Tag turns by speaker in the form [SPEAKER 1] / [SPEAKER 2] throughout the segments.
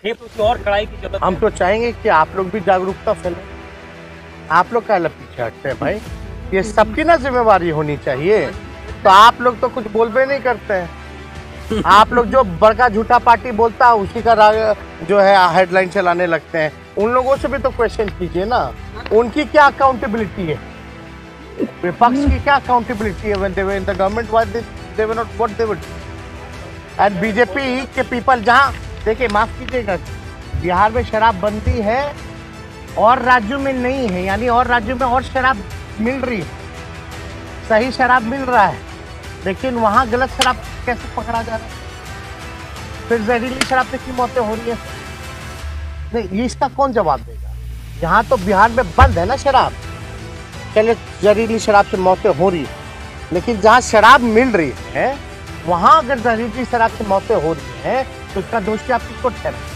[SPEAKER 1] खेप उसकी और कड़ाई की जरूरत।
[SPEAKER 2] हम तो चाहेंगे कि आप लोग भी जागरूकता फैलाएं। आप लोग क्या पीछे हटते हैं भाई? ये सबकी ना जिम्मेवारी होनी चाहिए। तो आप लोग तो कुछ बोलबे नहीं करते हैं। आप लोग जो बड़का झूठा पार्टी बोलता है उसी का जो है हेडलाइन चलाने लगते हैं। उन लोगों से भी तो क्वेश्चन कीजिए ना, उनकी क्या अकाउंटेबिलिटी है, विपक्ष की क्या अकाउंटेबिलिटी है? When they were in the government why they were not what they would. And BJP के पीपल, जहां देखिए, माफ कीजिएगा, बिहार में शराब बंदी है और राज्यों में नहीं है, यानी और राज्यों में और शराब मिल रही है, सही शराब मिल रहा है, लेकिन वहां गलत शराब कैसे पकड़ा जा रहा है? फिर जहरीली शराब से क्यों मौतें हो रही है? नहीं, इसका कौन जवाब देगा? यहाँ तो बिहार में बंद है ना शराब, चलिए जहरीली शराब से मौतें हो रही है, लेकिन जहाँ शराब मिल रही है वहां अगर जहरीली शराब से मौतें हो रही हैं तो इसका दोषी आप किसको ठहराएंगे?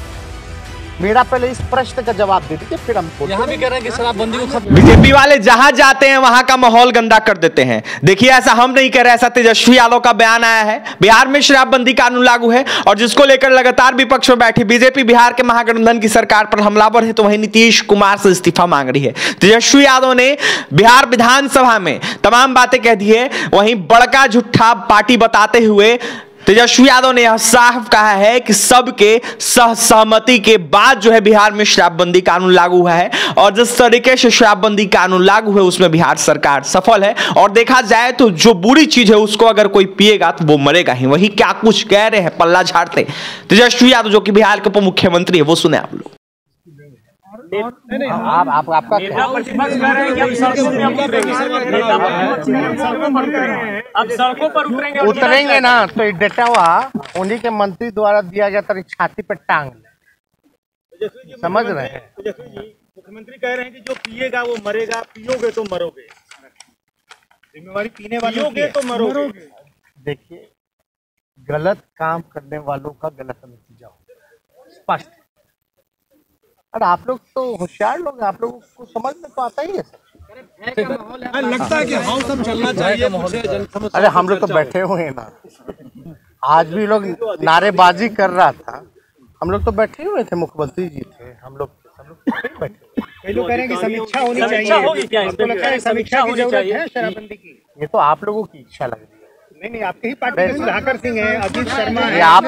[SPEAKER 2] मेरा पहले इस प्रश्न का जवाब दे दीजिए, फिर हम
[SPEAKER 3] यहाँ भी कह रहे हैं कि शराबबंदी को खत्म।
[SPEAKER 4] बीजेपी वाले जहां जाते हैं वहां का माहौल गंदा कर देते हैं। देखिए, ऐसा हम नहीं कह रहे, ऐसा तेजस्वी यादव का बयान आया है। बिहार में शराबबंदी कानून लागू है और जिसको लेकर लगातार विपक्ष में बैठी बीजेपी बिहार के महागठबंधन की सरकार पर हमलावर है, तो वहीं नीतीश कुमार से इस्तीफा मांग रही है। तेजस्वी यादव ने बिहार विधानसभा में तमाम बातें कह दी है। वहीं बड़का झूठा पार्टी बताते हुए तेजस्वी यादव ने यह साफ कहा है कि सबके सहमति के बाद जो है बिहार में शराबबंदी कानून लागू हुआ है और जिस तरीके से शराबबंदी कानून लागू है उसमें बिहार सरकार सफल है। और देखा जाए तो जो बुरी चीज है उसको अगर कोई पिएगा तो वो मरेगा ही। वही क्या कुछ कह रहे हैं पल्ला झाड़ते तेजस्वी यादव, जो कि बिहार के उप मुख्यमंत्री है, वो सुने आप लोग।
[SPEAKER 2] आपका
[SPEAKER 1] अब सड़कों पर
[SPEAKER 2] उतरेंगे ना तो ये डेटा हुआ उन्हीं के मंत्री द्वारा दिया गया था, छाती पे टांग ले। समझ रहे हैं?
[SPEAKER 5] मुख्यमंत्री कह रहे हैं कि जो पिएगा वो मरेगा, पियोगे तो मरोगे। जिम्मेवारी पीने वालों की, तो मरोगे।
[SPEAKER 2] देखिए, गलत काम करने वालों का गलत नतीजा होगा, स्पष्ट। अरे आप लोग तो होशियार लोग हैं, आप लोगों को समझ में तो आता ही है सब।
[SPEAKER 5] लगता है कि हम सब चलना चाहिए।
[SPEAKER 2] अरे हम लोग तो बैठे हुए हैं ना, आज भी लोग नारेबाजी कर रहा था, हम लोग तो बैठे हुए थे, मुख्यमंत्री जी थे, हम लोग बैठे।
[SPEAKER 5] कई लोग कह रहे हैं कि समीक्षा होनी चाहिए। आपको लगता है समीक्षा की जरूरत है शराबबंदी की?
[SPEAKER 2] ये तो आप लोगों की इच्छा लग रही है।
[SPEAKER 5] नहीं, आपके ही पार्टी में सुधाकर सिंह है, अजीत शर्मा है,
[SPEAKER 2] आप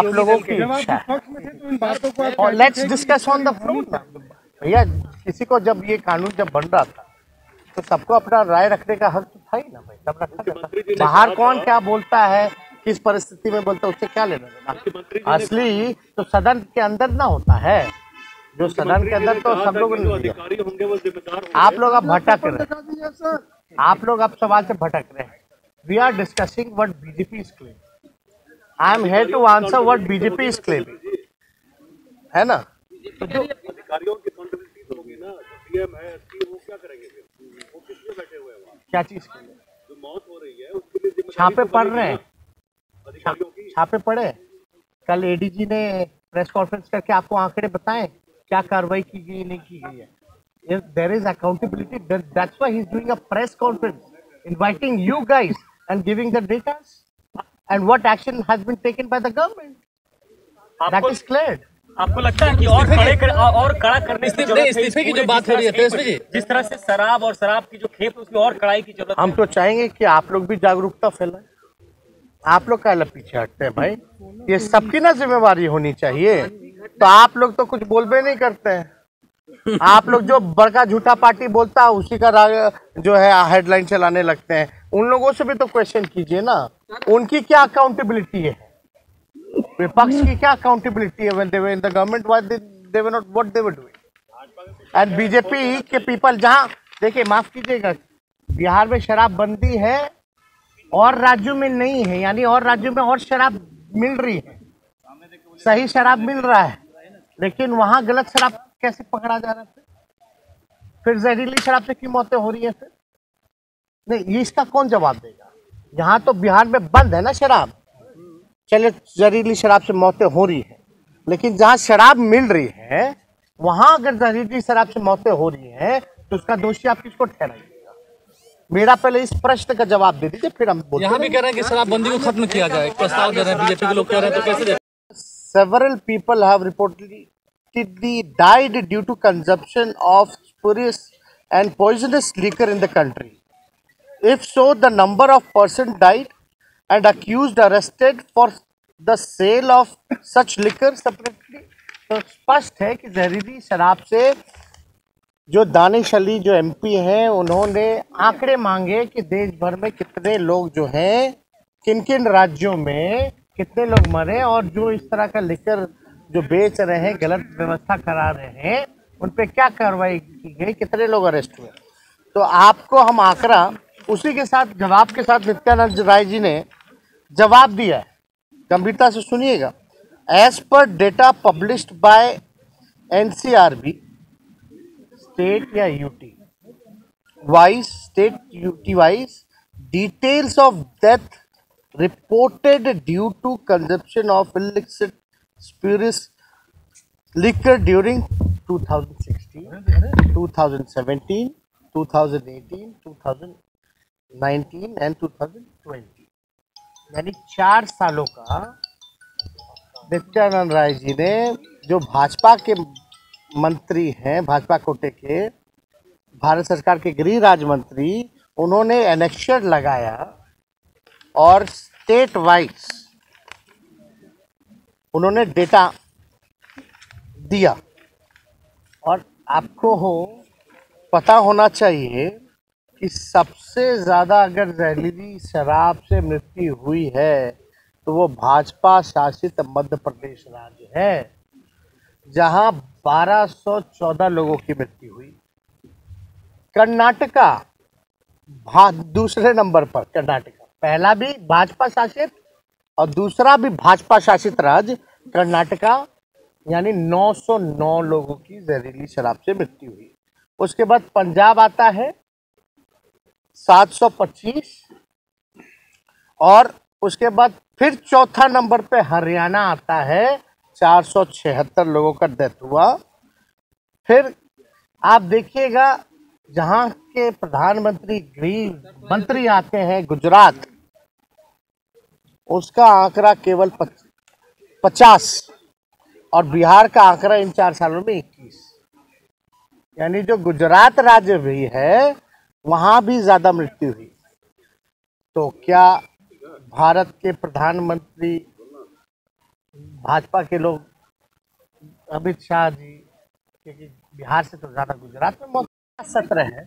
[SPEAKER 2] लोगों की इच्छा है। और let's discuss on the floor. भैया, किसी को जब ये कानून जब बन रहा था तो सबको अपना राय रखने का हक तो था ही ना भाई, तब रखा जाता। बाहर कौन क्या बोलता है, किस परिस्थिति में बोलता है, उससे क्या लेना देना? असली तो सदन के अंदर ना होता है, जो सदन के अंदर तो सब लोग आप लोग अब भटक रहे हैं, आप लोग अब सवाल से भटक रहे हैं। We are discussing what BJP is claiming. I am here to answer what BJP is claiming. है ना? तो जो
[SPEAKER 5] अधिकारियों की अकाउंटेबिलिटी होगी ना, सीएम है, एसपी, वो क्या करेंगे फिर? वो किस लिए बैठे हुए हैं वहाँ?
[SPEAKER 2] क्या चीज के लिए?
[SPEAKER 5] जो मौत हो रही है उसके लिए
[SPEAKER 2] छापे पड़ रहे हैं,
[SPEAKER 5] अधिकारियों की।
[SPEAKER 2] छापे पड़े। कल एडीजी ने प्रेस कॉन्फ्रेंस करके आपको आंकड़े बताएं क्या कार्रवाई की गई नहीं की गई है। If there is accountability, that's why he's doing a press conference, inviting you guys and giving the data and what action has been taken by the government. That is clear.
[SPEAKER 1] आपको लगता है कि और कड़ा करने की जरूरत है?
[SPEAKER 3] इस्तीफे की जो बात हो रही है तेजस्वी जी,
[SPEAKER 1] जिस तरह से शराब और शराब की जो खेप उसकी और कड़ाई की जरूरत।
[SPEAKER 2] हम तो चाहेंगे कि आप लोग भी जागरूकता फैलाएं। आप लोग क्या पीछे हटते हैं भाई? ये सबकी ना जिम्मेवारी होनी चाहिए। तो आप लोग तो कुछ बोलबे नहीं करते हैं। आप लोग जो बड़का झूठा पार्टी बोलता है उसी का जो है हेडलाइन चलाने लगते हैं। उन लोगों से भी तो क्वेश्चन कीजिए ना, उनकी क्या अकाउंटेबिलिटी है, विपक्ष की क्या अकाउंटेबिलिटी है? When they were in the government why they were not what they were doing. And BJP के पीपल, जहां देखिए, माफ कीजिएगा, बिहार में शराब बंदी है और राज्यों में नहीं है, यानी और राज्यों में और शराब मिल रही है, सही शराब मिल रहा है, लेकिन वहां गलत शराब कैसे पकड़ा जा रहा है? फिर जहरीली शराब से क्यों मौतें हो रही है? फिर नहीं, इसका कौन जवाब देगा? यहाँ तो बिहार में बंद है ना शराब, चलिए जहरीली शराब से मौतें हो रही है, लेकिन जहाँ शराब मिल रही है वहां अगर जहरीली शराब से मौतें हो रही हैं तो उसका दोषी आप किसको ठहराएंगे? मेरा पहले इस प्रश्न का जवाब दे दीजिए, फिर हम
[SPEAKER 3] यहाँ भी कह रहे हैं कि शराबबंदी को खत्म किया जाए, प्रस्ताव दे रहे हैं बीजेपी के लोग, कह रहे हैं, तो कैसे?
[SPEAKER 2] several people have reportedly died due to consumption of spurious and poisonous liquor in the country. If so, the number of persons died and accused arrested for the sale of such liquor separately. तो स्पष्ट है कि जहरीली शराब से जो दानिश अली जो MP हैं उन्होंने आंकड़े मांगे कि देश भर में कितने लोग जो हैं किन किन राज्यों में कितने लोग मरे और जो इस तरह का लिकर जो बेच रहे हैं गलत व्यवस्था करा रहे हैं उन पे क्या कार्रवाई की गई, कितने लोग अरेस्ट हुए। तो आपको हम आंकड़ा उसी के साथ जवाब के साथ नित्यानंद राय जी ने जवाब दिया है, गंभीरता से सुनिएगा। एज पर data published by NCRB state या UT wise details of death reported due to consumption of illicit spurious liquor during 2016, 2017, 2018, 2019 and 2020, यानी 4 सालों का नित्यानंद राय जी ने जो भाजपा के मंत्री हैं, भाजपा कोटे के, भारत सरकार के गृह राज्य मंत्री, उन्होंने एनेक्शर लगाया और स्टेट वाइज उन्होंने डेटा दिया। और आपको पता होना चाहिए कि सबसे ज़्यादा अगर जहरीली शराब से मृत्यु हुई है तो वो भाजपा शासित मध्य प्रदेश राज्य है, जहां 1214 लोगों की मृत्यु हुई। कर्नाटका दूसरे नंबर पर, कर्नाटका पहला भी भाजपा शासित और दूसरा भी भाजपा शासित राज्य कर्नाटका, यानी 909 लोगों की जहरीली शराब से मृत्यु हुई। उसके बाद पंजाब आता है 725 और उसके बाद फिर चौथा नंबर पे हरियाणा आता है, 476 लोगों का डेथ हुआ। फिर आप देखिएगा जहां के प्रधानमंत्री गृह मंत्री आते हैं गुजरात, उसका आंकड़ा केवल 50 और बिहार का आंकड़ा इन 4 सालों में 21, यानी जो गुजरात राज्य भी है वहां भी ज्यादा मृत्यु हुई। तो क्या भारत के प्रधानमंत्री भाजपा के लोग, अमित शाह जी, क्योंकि बिहार से तो ज्यादा गुजरात में मौत सत्र है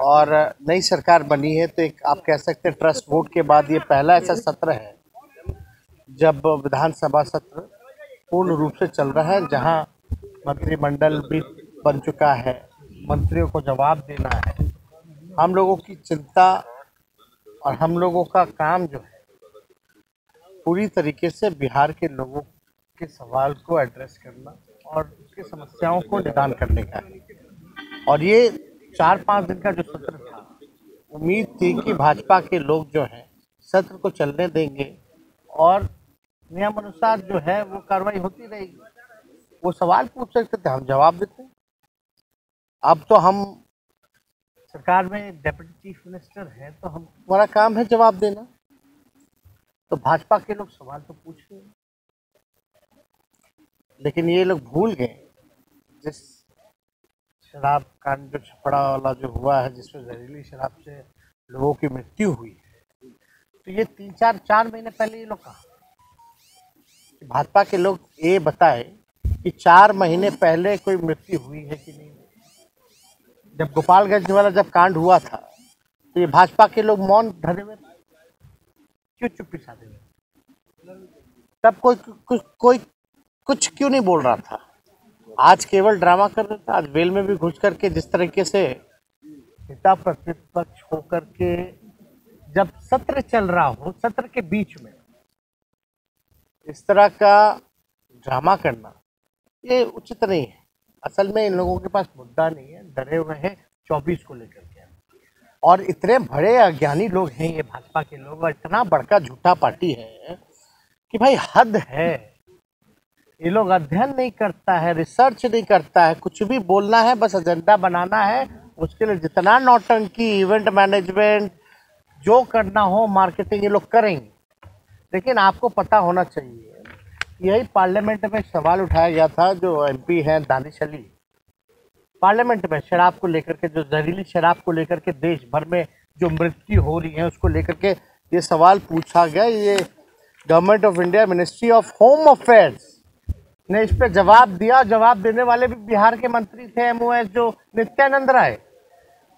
[SPEAKER 2] और नई सरकार बनी है, तो एक आप कह सकते हैं ट्रस्ट वोट के बाद ये पहला ऐसा सत्र है जब विधानसभा सत्र पूर्ण रूप से चल रहा है, जहां मंत्रिमंडल भी बन चुका है, मंत्रियों को जवाब देना है। हम लोगों की चिंता और हम लोगों का काम जो है पूरी तरीके से बिहार के लोगों के सवाल को एड्रेस करना और उसकी समस्याओं को निदान करने का है। और ये 4-5 दिन का जो सत्र था, उम्मीद थी कि भाजपा के लोग जो हैं सत्र को चलने देंगे और नियम अनुसार जो है वो कार्रवाई होती रहेगी। वो सवाल पूछ सकते थे, हम जवाब देते हैं। अब तो हम सरकार में डेप्यूटी चीफ मिनिस्टर हैं, तो हमारा काम है जवाब देना। तो भाजपा के लोग सवाल तो पूछ रहे हैं, लेकिन ये लोग भूल गए जिस शराब कांड जो छपड़ा वाला जो हुआ है, जिसमें जहरीली शराब से लोगों की मृत्यु हुई है, तो ये 3-4 महीने पहले ये लोग कहा कि भाजपा के लोग ये बताए कि 4 महीने पहले कोई मृत्यु हुई है कि नहीं। जब गोपालगंज वाला जब कांड हुआ था तो ये भाजपा के लोग मौन धरे हुए थे, क्यों चुप्पी साधे हुए? तब कोई कुछ क्यों नहीं बोल रहा था? आज केवल ड्रामा कर रहा था। आज वेल में भी घुस करके जिस तरीके से नेता प्रतिपक्ष होकर के जब सत्र चल रहा हो, सत्र के बीच में इस तरह का ड्रामा करना ये उचित नहीं है। असल में इन लोगों के पास मुद्दा नहीं है, डरे हुए हैं 24 को लेकर के। और इतने बड़े अज्ञानी लोग हैं ये भाजपा के लोग, और इतना बड़का झूठा पार्टी है कि भाई हद है। ये लोग अध्ययन नहीं करता है, रिसर्च नहीं करता है, कुछ भी बोलना है, बस एजेंडा बनाना है। उसके लिए जितना नौटंकी, इवेंट मैनेजमेंट, जो करना हो मार्केटिंग, ये लोग करेंगे। लेकिन आपको पता होना चाहिए यही पार्लियामेंट में सवाल उठाया गया था, जो एमपी हैं दानिश अली, पार्लियामेंट में शराब को लेकर के, जो जहरीली शराब को लेकर के देश भर में जो मृत्यु हो रही है उसको लेकर के ये सवाल पूछा गया। ये government of India ministry of home affairs ने इस पर जवाब दिया। जवाब देने वाले भी बिहार के मंत्री थे MOS जो नित्यानंद राय।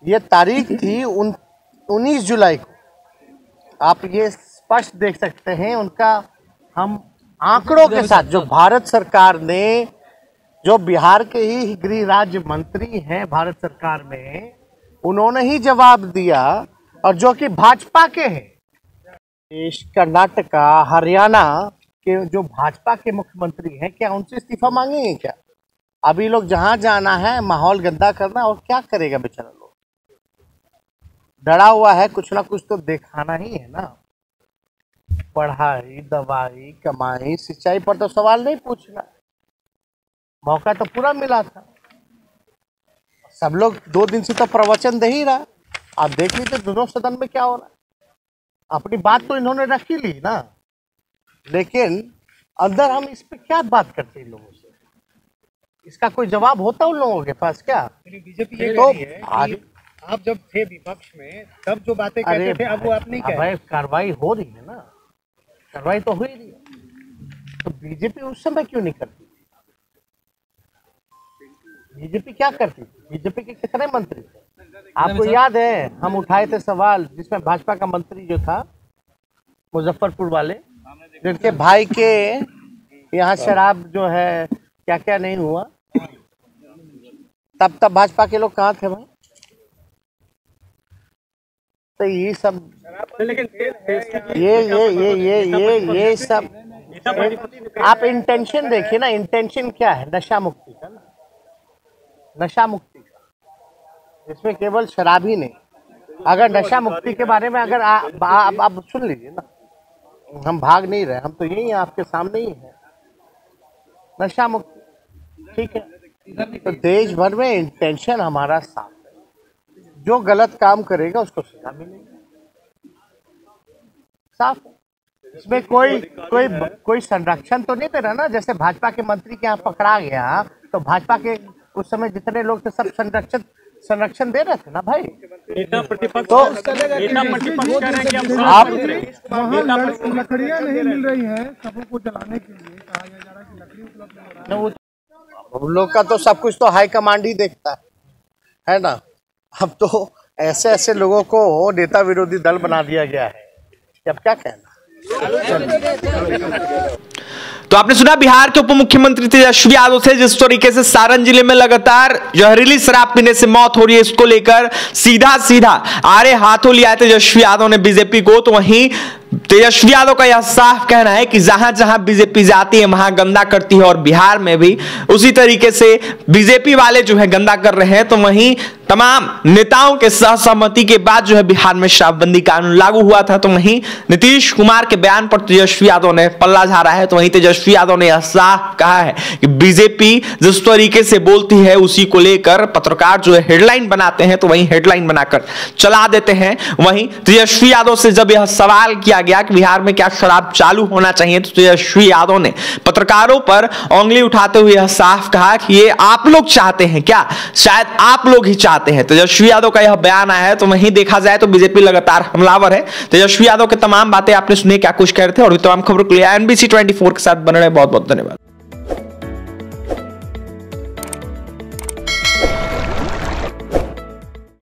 [SPEAKER 2] ये तारीख थी 19 जुलाई को। आप ये स्पष्ट देख सकते हैं उनका, हम आंकड़ों के साथ, जो भारत सरकार ने, जो बिहार के ही गृह राज्य मंत्री हैं भारत सरकार में, उन्होंने ही जवाब दिया, और जो कि भाजपा के हैं। देश कर्नाटका, हरियाणा के जो भाजपा के मुख्यमंत्री हैं, क्या उनसे इस्तीफा मांगेंगे क्या? अभी लोग जहां जाना है माहौल गंदा करना, और क्या करेगा बेचारा लोग, डरा हुआ है, कुछ ना कुछ तो दिखाना ही है ना। पढ़ाई, दवाई, कमाई, सिंचाई पर तो सवाल नहीं पूछना, मौका तो पूरा मिला था। सब लोग 2 दिन से तो प्रवचन दे ही रहा। आप देख लीजिए दोनों सदन में क्या हो रहा है। अपनी बात तो इन्होंने रख ही ली ना, लेकिन अंदर हम इस पे क्या बात करते हैं लोगों से? इसका कोई जवाब होता उन लोगों के पास क्या?
[SPEAKER 5] बीजेपी ये
[SPEAKER 2] तो
[SPEAKER 5] कह रही है कि आप जब थे विपक्ष में तब जो बातें कहते थे अब वो आप नहीं कह रहे।
[SPEAKER 2] कार्रवाई हो रही है ना, कार्रवाई तो हो ही रही है, तो बीजेपी उस समय क्यों नहीं करती? बीजेपी क्या करती थी? बीजेपी के कितने मंत्री थे? आपको याद है हम उठाए थे सवाल, जिसमें भाजपा का मंत्री जो था मुजफ्फरपुर वाले, जिनके भाई के यहाँ शराब जो है क्या क्या नहीं हुआ, तब भाजपा के लोग कहाँ थे भाई? तो ये सब, ये सब आप इंटेंशन देखिए ना। इंटेंशन क्या है? नशा मुक्ति का ना, नशा मुक्ति का। इसमें केवल शराब ही नहीं, अगर नशा मुक्ति के बारे में अगर आप सुन लीजिए ना, हम भाग नहीं रहे, हम तो यही हैं, आपके सामने ही है। नशा मुक्ति ठीक है, तो देश भर में इंटेंशन हमारा साफ है। जो गलत काम करेगा उसको सजा मिलेगी, साफ है। इसमें कोई संरक्षण तो नहीं दे रहा ना। जैसे भाजपा के मंत्री के यहाँ पकड़ा गया, तो भाजपा के उस समय जितने लोग थे सब संरक्षण दे रहे थे ना भाई।
[SPEAKER 1] नेता प्रतिपक्ष
[SPEAKER 2] तो आप
[SPEAKER 6] लकड़ियां नहीं मिल रही हैं सबों को जलाने के लिए, कहा जा रहा है कि लकड़ी उपलब्ध नहीं हो रहा है।
[SPEAKER 2] हम लोग का तो सब कुछ तो हाई कमांड ही देखता है ना। अब तो ऐसे लोगों को नेता विरोधी दल बना दिया गया है, अब क्या कहना।
[SPEAKER 4] तो आपने सुना बिहार के उप मुख्यमंत्री तेजस्वी यादव से, जिस तरीके से सारण जिले में लगातार जहरीली शराब पीने से मौत हो रही है, इसको लेकर सीधा आड़े हाथों लिया है तेजस्वी यादव ने बीजेपी को। तो वहीं तेजस्वी यादव का यह साफ कहना है कि जहां जहां बीजेपी जाती है वहां गंदा करती है, और बिहार में भी उसी तरीके से बीजेपी वाले जो है गंदा कर रहे हैं। तो वहीं तमाम नेताओं के सहसहमति के बाद जो है बिहार में शराबबंदी कानून लागू हुआ था। तो वहीं नीतीश कुमार के बयान पर तेजस्वी यादव ने पल्ला झाड़ा है। तो वहीं तेजस्वी यादव ने यह साफ कहा है कि बीजेपी जिस तरीके से बोलती है उसी को लेकर पत्रकार जो है हेडलाइन बनाते हैं, तो वहीं हेडलाइन बनाकर चला देते हैं। वहीं तेजस्वी यादव से जब यह सवाल किया गया कि बिहार में क्या शराब चालू होना चाहिए, तो तेजस्वी यादव ने पत्रकारों पर उंगली उठाते हुए यह साफ कहा कि ये आप लोग चाहते हैं क्या? शायद आप लोग ही चाहते हैं। तेजस्वी यादव का यह बयान आया है। तो वहीं देखा जाए तो बीजेपी लगातार हमलावर है। तेजस्वी यादव के तमाम बातें आपने सुनी, क्या कुछ कह रहे थे, और भी तमाम खबरों के लिए NBC 24 के साथ बने रहे। बहुत बहुत धन्यवाद।